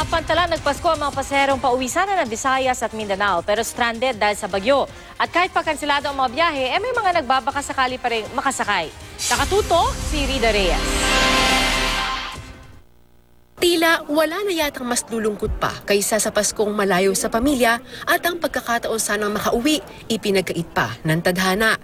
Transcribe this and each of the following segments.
Pantalan, nagpasko ang mga pasaherong pauwi sana ng Visayas at Mindanao pero stranded dahil sa bagyo. At kahit pagkansilado ang mga biyahe, may mga nagbabaka sakali pa rin makasakay. Nakatuto si Rida Reyes. Tila wala na yatang mas lulungkot pa kaysa sa Paskong malayo sa pamilya at ang pagkakataon sanang makauwi, ipinagkait pa ng tadhana.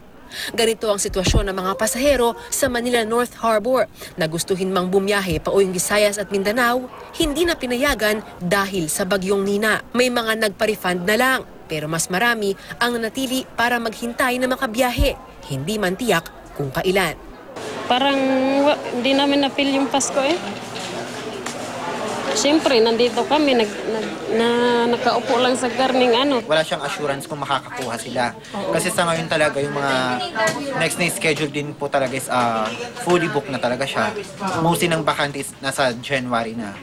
Ganito ang sitwasyon ng mga pasahero sa Manila North Harbor na gustuhin mang bumiyahe pauwing Visayas at Mindanao, hindi na pinayagan dahil sa bagyong Nina. May mga nagpa-refund na lang, pero mas marami ang nanatili para maghintay na makabiyahe, hindi man tiyak kung kailan. Parang hindi namin na-feel yung Pasko eh. Siyempre, nandito kami, nakaupo lang sa garning ano. Wala siyang assurance kung makakakuha sila. Kasi sa ngayon talaga, yung mga next na schedule din po talaga is fully booked na talaga siya. Mostly ng bakante is nasa January na.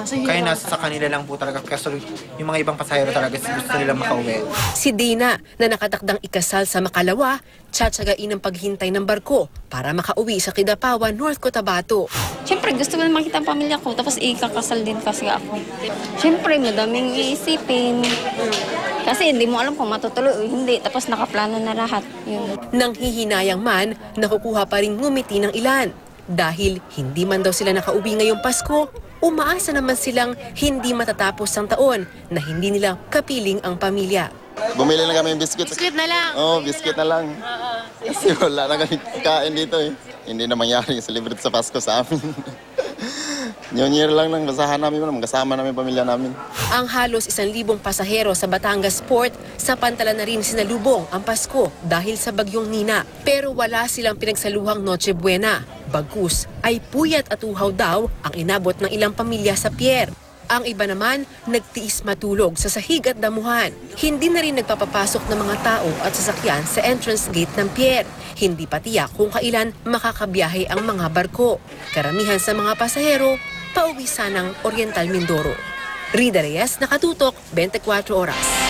Kaya nasa sa kanila lang po talaga. Kasi yung mga ibang pasahero talaga gusto nila makauwi. Si Dina na nakatakdang ikasal sa Makalawa, tsatsagain ang paghintay ng barko para makauwi sa Kidapawan, North Cotabato. Siyempre, gusto ko na makita ang pamilya ko, tapos ikakasal din kasi ako. Siyempre, madaming iisipin. Kasi hindi mo alam kung matutuloy o hindi, tapos nakaplano na lahat. Yun. Nang hihinayang man, nakukuha pa rin ngumiti ng ilan. Dahil hindi man daw sila nakauwi ngayong Pasko, umaasa naman silang hindi matatapos ang taon na hindi nila kapiling ang pamilya. Bumili na kami ng biscuit. Biscuit na lang? Oo, biscuit na lang. Kasi wala na kami kain dito eh. Hindi na mangyari yung celebrate sa Pasko sa amin. New Year lang nang basahan namin, magkasama namin pamilya namin. Ang halos 1,000 pasahero sa Batangas Port, sa Pantalan na rin sinalubong ang Pasko dahil sa bagyong Nina. Pero wala silang pinagsaluhang Noche Buena. Bagkus ay puyat at uhaw daw ang inabot ng ilang pamilya sa pier. Ang iba naman, nagtiis matulog sa sahig at damuhan. Hindi na rin nagpapapasok ng mga tao at sasakyan sa entrance gate ng pier. Hindi pa tiyak kung kailan makakabiyahe ang mga barko. Karamihan sa mga pasahero, pauwi sanang Oriental Mindoro. Rida Reyes, Nakatutok, 24 Oras.